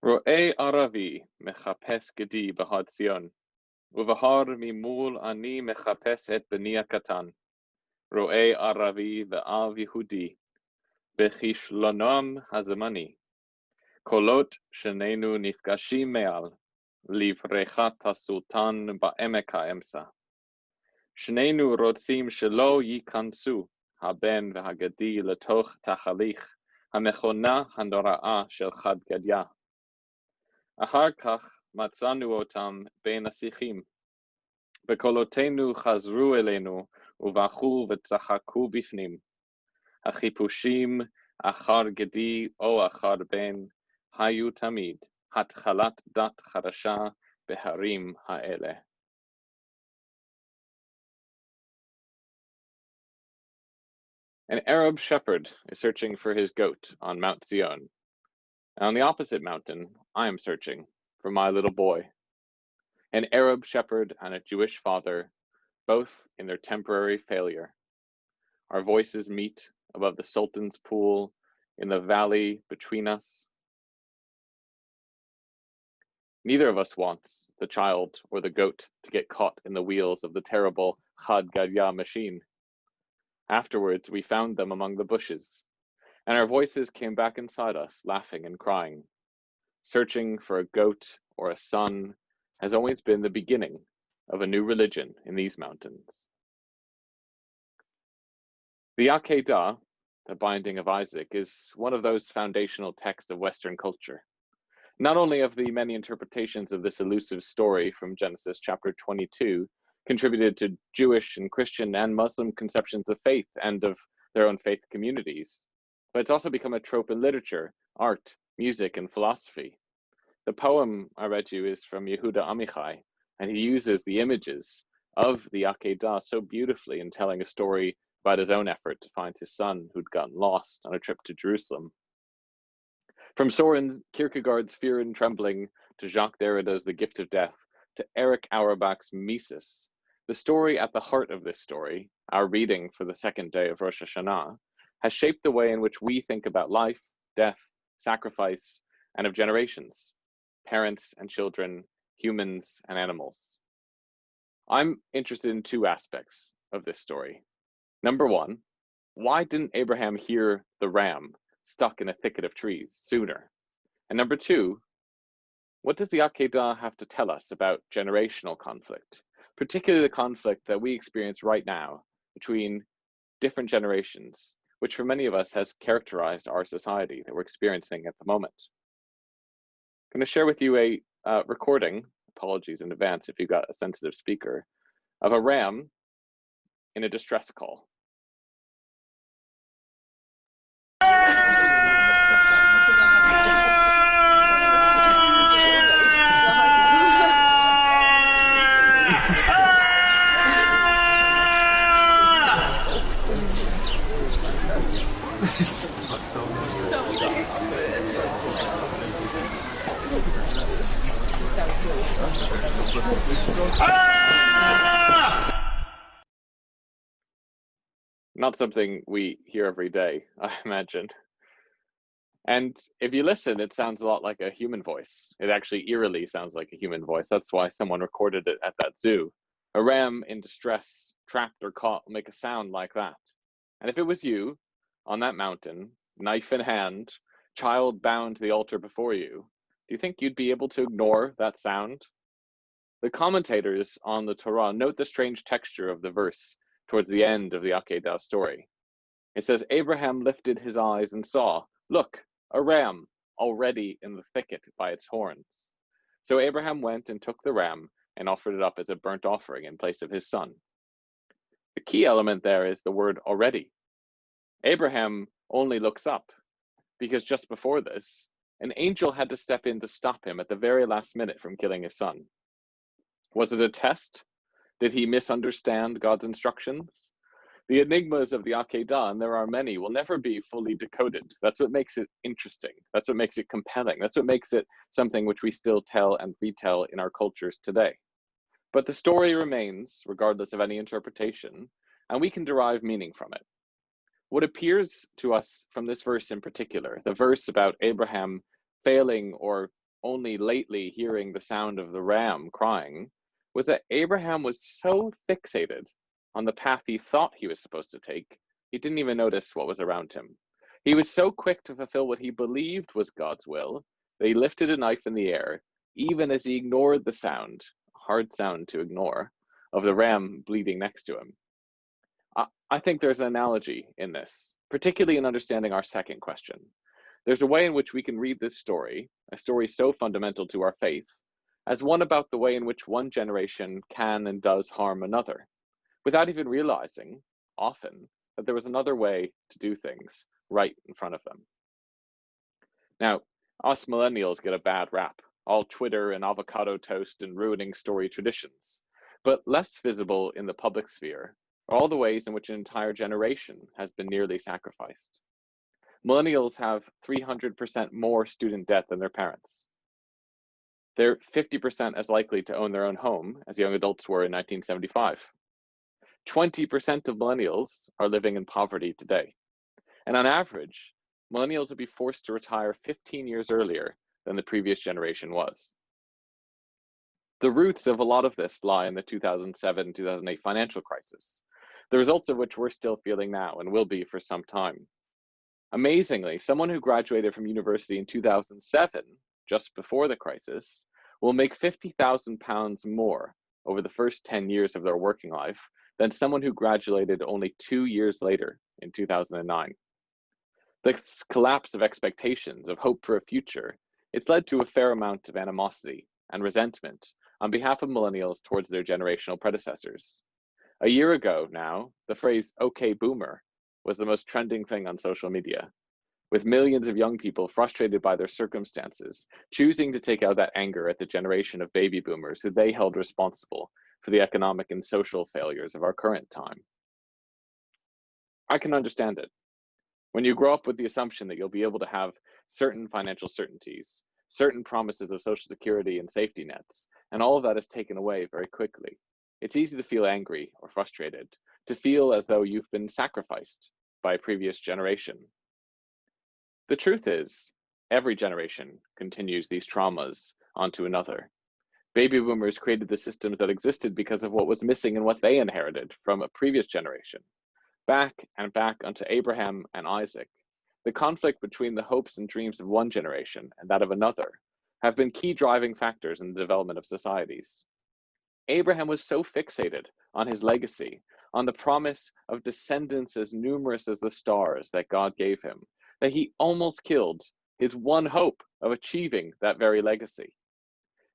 רואה ערבי מחפש גדי בהוד ציון, ובהר ממול אני מחפש את בני הקטן. רואה ערבי ואב יהודי, בכישלונם הזמני. קולות שנינו נפגשים מעל, לבריכת הסולטן בעמק האמצע. שנינו רוצים שלא ייכנסו הבן והגדי לתוך תהליך המכונה הנוראה של חד גדיה. אחר כך מצאנו אותם בין השיחים, וקולותינו חזרו אלינו ובכו וצחקו בפנים. החיפושים אחר גדי או אחר בן היו תמיד התחלת דת חדשה בהרים האלה. An Arab shepherd is searching for his goat on Mount Zion. And on the opposite mountain, I am searching for my little boy. An Arab shepherd and a Jewish father, both in their temporary failure. Our voices meet above the Sultan's pool in the valley between us. Neither of us wants the child or the goat to get caught in the wheels of the terrible Khad Gadya machine. Afterwards, we found them among the bushes, and our voices came back inside us, laughing and crying. Searching for a goat or a son has always been the beginning of a new religion in these mountains. The Akedah, the binding of Isaac, is one of those foundational texts of Western culture. Not only have the many interpretations of this elusive story from Genesis chapter 22 contributed to Jewish and Christian and Muslim conceptions of faith and of their own faith communities, but it's also become a trope in literature, art, music, and philosophy. The poem I read you is from Yehuda Amichai, and he uses the images of the Akedah so beautifully in telling a story about his own effort to find his son who'd gotten lost on a trip to Jerusalem. From Soren Kierkegaard's Fear and Trembling to Jacques Derrida's The Gift of Death to Eric Auerbach's Mises, the story at the heart of this story, our reading for the second day of Rosh Hashanah, has shaped the way in which we think about life, death, sacrifice, and of generations, parents and children, humans and animals. I'm interested in two aspects of this story. Number one, why didn't Abraham hear the ram stuck in a thicket of trees sooner? And number two, what does the Akedah have to tell us about generational conflict, particularly the conflict that we experience right now between different generations, which for many of us has characterized our society that we're experiencing at the moment? I'm going to share with you a recording, apologies in advance if you've got a sensitive speaker, of a ram in a distress call. Not something we hear every day, I imagine. And if you listen, it sounds a lot like a human voice. It actually eerily sounds like a human voice. That's why someone recorded it at that zoo. A ram in distress, trapped or caught, will make a sound like that. And if it was you on that mountain, knife in hand, child bound to the altar before you, do you think you'd be able to ignore that sound? The commentators on the Torah note the strange texture of the verse towards the end of the Akedah story. It says, Abraham lifted his eyes and saw, look, a ram already in the thicket by its horns. So Abraham went and took the ram and offered it up as a burnt offering in place of his son. The key element there is the word already. Abraham only looks up because just before this, an angel had to step in to stop him at the very last minute from killing his son. Was it a test? Did he misunderstand God's instructions? The enigmas of the Akedah, and there are many, will never be fully decoded. That's what makes it interesting. That's what makes it compelling. That's what makes it something which we still tell and retell in our cultures today. But the story remains, regardless of any interpretation, and we can derive meaning from it. What appears to us from this verse in particular, the verse about Abraham failing or only lately hearing the sound of the ram crying was that Abraham was so fixated on the path he thought he was supposed to take, he didn't even notice what was around him. He was so quick to fulfill what he believed was God's will that he lifted a knife in the air, even as he ignored the sound, a hard sound to ignore, of the ram bleeding next to him. I think there's an analogy in this, particularly in understanding our second question. There's a way in which we can read this story, a story so fundamental to our faith, as one about the way in which one generation can and does harm another, without even realizing, often, that there was another way to do things right in front of them. Now, us millennials get a bad rap, all Twitter and avocado toast and ruining story traditions, but less visible in the public sphere are all the ways in which an entire generation has been nearly sacrificed. Millennials have 300% more student debt than their parents. They're 50% as likely to own their own home as young adults were in 1975. 20% of millennials are living in poverty today. And on average, millennials will be forced to retire 15 years earlier than the previous generation was. The roots of a lot of this lie in the 2007-2008 financial crisis, the results of which we're still feeling now and will be for some time. Amazingly, someone who graduated from university in 2007, just before the crisis, will make £50,000 more over the first 10 years of their working life than someone who graduated only 2 years later in 2009. The collapse of expectations, of hope for a future, it's led to a fair amount of animosity and resentment on behalf of millennials towards their generational predecessors. A year ago now, the phrase "okay boomer" was the most trending thing on social media, with millions of young people frustrated by their circumstances, choosing to take out that anger at the generation of baby boomers who they held responsible for the economic and social failures of our current time. I can understand it. When you grow up with the assumption that you'll be able to have certain financial certainties, certain promises of social security and safety nets, and all of that is taken away very quickly, it's easy to feel angry or frustrated, to feel as though you've been sacrificed by a previous generation. The truth is, every generation continues these traumas onto another. Baby boomers created the systems that existed because of what was missing and what they inherited from a previous generation. Back and back unto Abraham and Isaac, the conflict between the hopes and dreams of one generation and that of another have been key driving factors in the development of societies. Abraham was so fixated on his legacy, on the promise of descendants as numerous as the stars that God gave him, that he almost killed his one hope of achieving that very legacy.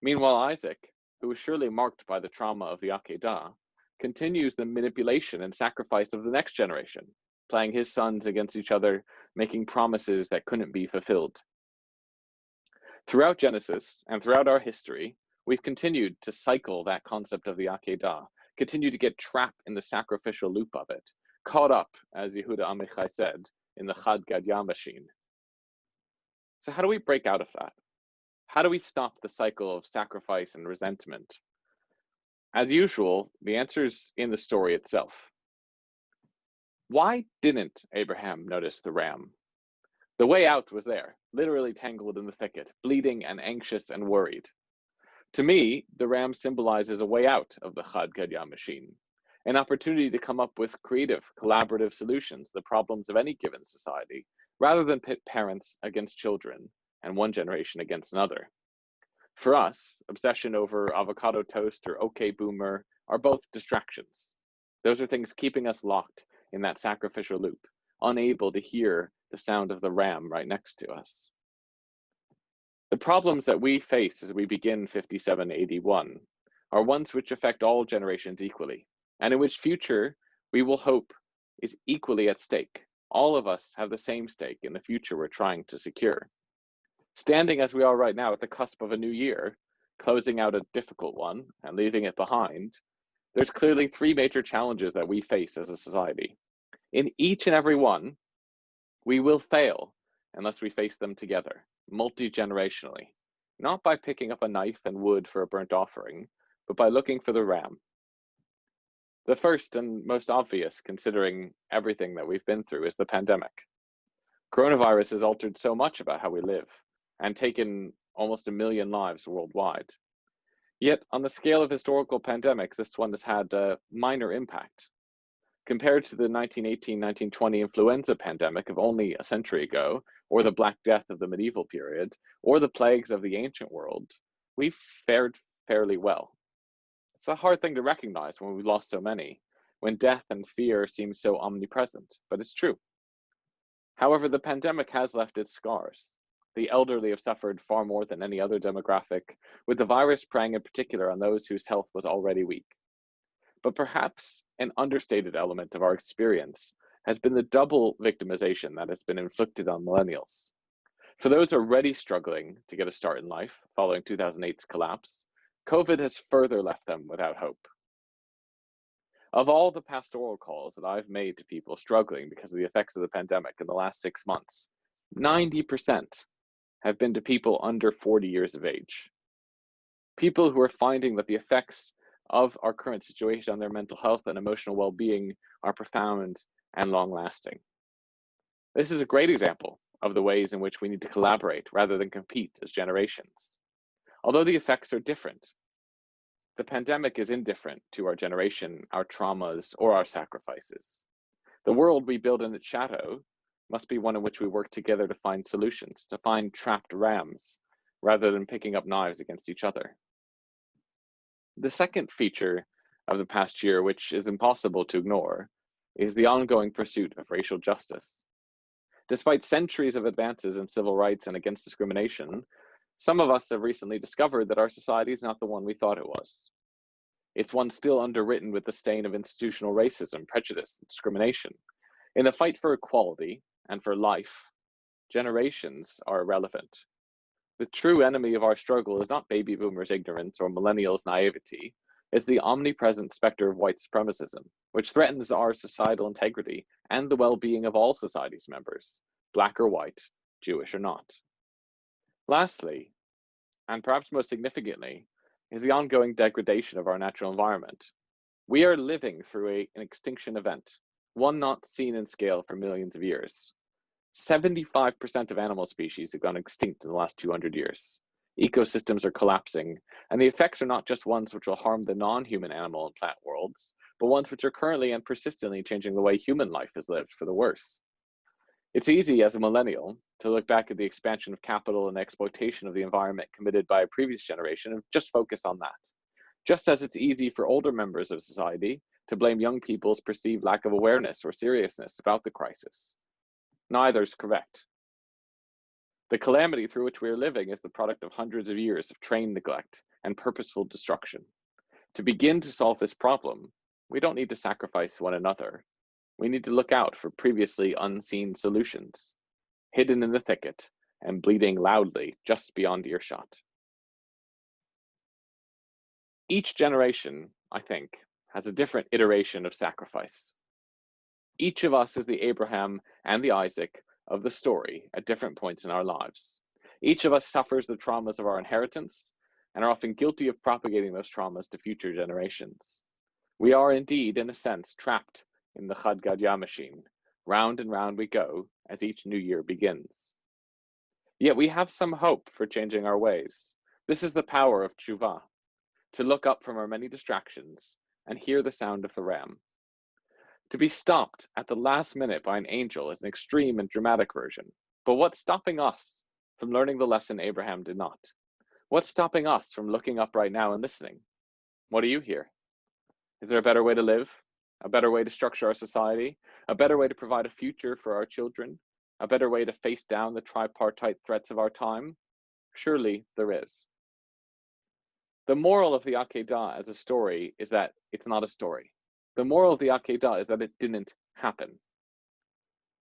Meanwhile, Isaac, who was surely marked by the trauma of the Akedah, continues the manipulation and sacrifice of the next generation, playing his sons against each other, making promises that couldn't be fulfilled. Throughout Genesis and throughout our history, we've continued to cycle that concept of the Akedah, continue to get trapped in the sacrificial loop of it, caught up, as Yehuda Amichai said, in the Gadya machine. So how do we break out of that? How do we stop the cycle of sacrifice and resentment? As usual, the answer's in the story itself. Why didn't Abraham notice the ram? The way out was there, literally tangled in the thicket, bleeding and anxious and worried. To me, the ram symbolizes a way out of the Gadya machine, an opportunity to come up with creative, collaborative solutions to the problems of any given society, rather than pit parents against children and one generation against another. For us, obsession over avocado toast or okay boomer are both distractions. Those are things keeping us locked in that sacrificial loop, unable to hear the sound of the ram right next to us. The problems that we face as we begin 5781 are ones which affect all generations equally, and in which future we will hope is equally at stake. All of us have the same stake in the future we're trying to secure. Standing as we are right now at the cusp of a new year, closing out a difficult one and leaving it behind, there's clearly three major challenges that we face as a society. In each and every one, we will fail unless we face them together, multi-generationally, not by picking up a knife and wood for a burnt offering, but by looking for the ram. The first and most obvious, considering everything that we've been through, is the pandemic. Coronavirus has altered so much about how we live and taken almost 1 million lives worldwide. Yet, on the scale of historical pandemics, this one has had a minor impact. Compared to the 1918-1920 influenza pandemic of only a century ago, or the Black Death of the medieval period, or the plagues of the ancient world, we've fared fairly well. It's a hard thing to recognize when we've lost so many, when death and fear seem so omnipresent, but it's true. However, the pandemic has left its scars. The elderly have suffered far more than any other demographic, with the virus preying in particular on those whose health was already weak. But perhaps an understated element of our experience has been the double victimization that has been inflicted on millennials. For those already struggling to get a start in life following 2008's collapse, COVID has further left them without hope. Of all the pastoral calls that I've made to people struggling because of the effects of the pandemic in the last 6 months, 90% have been to people under 40 years of age. People who are finding that the effects of our current situation on their mental health and emotional well-being are profound and long-lasting. This is a great example of the ways in which we need to collaborate rather than compete as generations. Although the effects are different, the pandemic is indifferent to our generation, our traumas, or our sacrifices. The world we build in its shadow must be one in which we work together to find solutions, to find trapped rams, rather than picking up knives against each other. The second feature of the past year, which is impossible to ignore, is the ongoing pursuit of racial justice. Despite centuries of advances in civil rights and against discrimination, some of us have recently discovered that our society is not the one we thought it was. It's one still underwritten with the stain of institutional racism, prejudice, and discrimination. In the fight for equality and for life, generations are irrelevant. The true enemy of our struggle is not baby boomers' ignorance or millennials' naivety. It's the omnipresent specter of white supremacism, which threatens our societal integrity and the well-being of all society's members, Black or white, Jewish or not. Lastly, and perhaps most significantly, is the ongoing degradation of our natural environment. We are living through an extinction event, one not seen in scale for millions of years. 75% of animal species have gone extinct in the last 200 years. Ecosystems are collapsing, and the effects are not just ones which will harm the non-human animal and plant worlds, but ones which are currently and persistently changing the way human life is lived for the worse. It's easy as a millennial to look back at the expansion of capital and exploitation of the environment committed by a previous generation and just focus on that. Just as it's easy for older members of society to blame young people's perceived lack of awareness or seriousness about the crisis. Neither is correct. The calamity through which we are living is the product of hundreds of years of trained neglect and purposeful destruction. To begin to solve this problem, we don't need to sacrifice one another. We need to look out for previously unseen solutions, hidden in the thicket and bleeding loudly just beyond earshot. Each generation, I think, has a different iteration of sacrifice. Each of us is the Abraham and the Isaac of the story at different points in our lives. Each of us suffers the traumas of our inheritance and are often guilty of propagating those traumas to future generations. We are indeed, in a sense, trapped in the Gadya machine. Round and round we go as each new year begins. Yet we have some hope for changing our ways. This is the power of tshuva, to look up from our many distractions and hear the sound of the ram. To be stopped at the last minute by an angel is an extreme and dramatic version. But what's stopping us from learning the lesson Abraham did not? What's stopping us from looking up right now and listening? What do you hear? Is there a better way to live? A better way to structure our society? A better way to provide a future for our children? A better way to face down the tripartite threats of our time? Surely there is. The moral of the Akedah as a story is that it's not a story. The moral of the Akedah is that it didn't happen.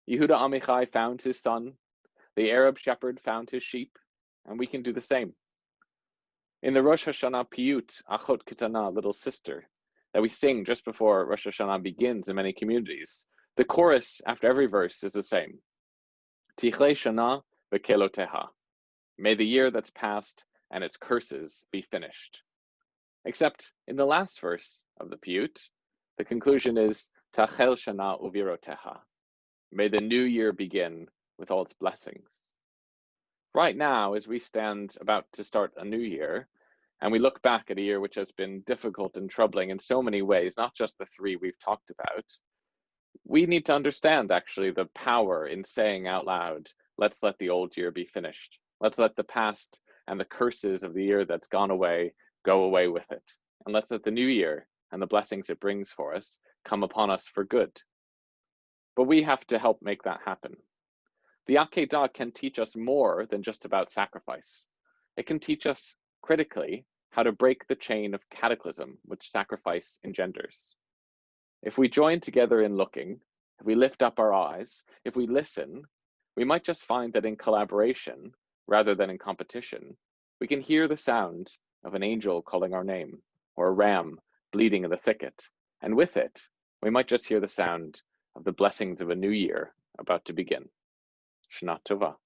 Yehuda Amichai found his son, the Arab shepherd found his sheep, and we can do the same. In the Rosh Hashanah piyut, Achot Ketana, little sister, that we sing just before Rosh Hashanah begins in many communities, the chorus after every verse is the same. Tichle Shana v'keloteha. May the year that's passed and its curses be finished. Except in the last verse of the piyut, the conclusion is Tachel Shana uviroteha. May the new year begin with all its blessings. Right now, as we stand about to start a new year, and we look back at a year which has been difficult and troubling in so many ways, not just the three we've talked about, we need to understand actually the power in saying out loud, let's let the old year be finished. Let's let the past and the curses of the year that's gone away go away with it. And let's let the new year and the blessings it brings for us come upon us for good. But we have to help make that happen. The Akedah can teach us more than just about sacrifice. It can teach us critically how to break the chain of cataclysm which sacrifice engenders. If we join together in looking, if we lift up our eyes, if we listen, we might just find that in collaboration, rather than in competition, we can hear the sound of an angel calling our name, or a ram bleeding in the thicket, and with it, we might just hear the sound of the blessings of a new year about to begin. Shana Tova.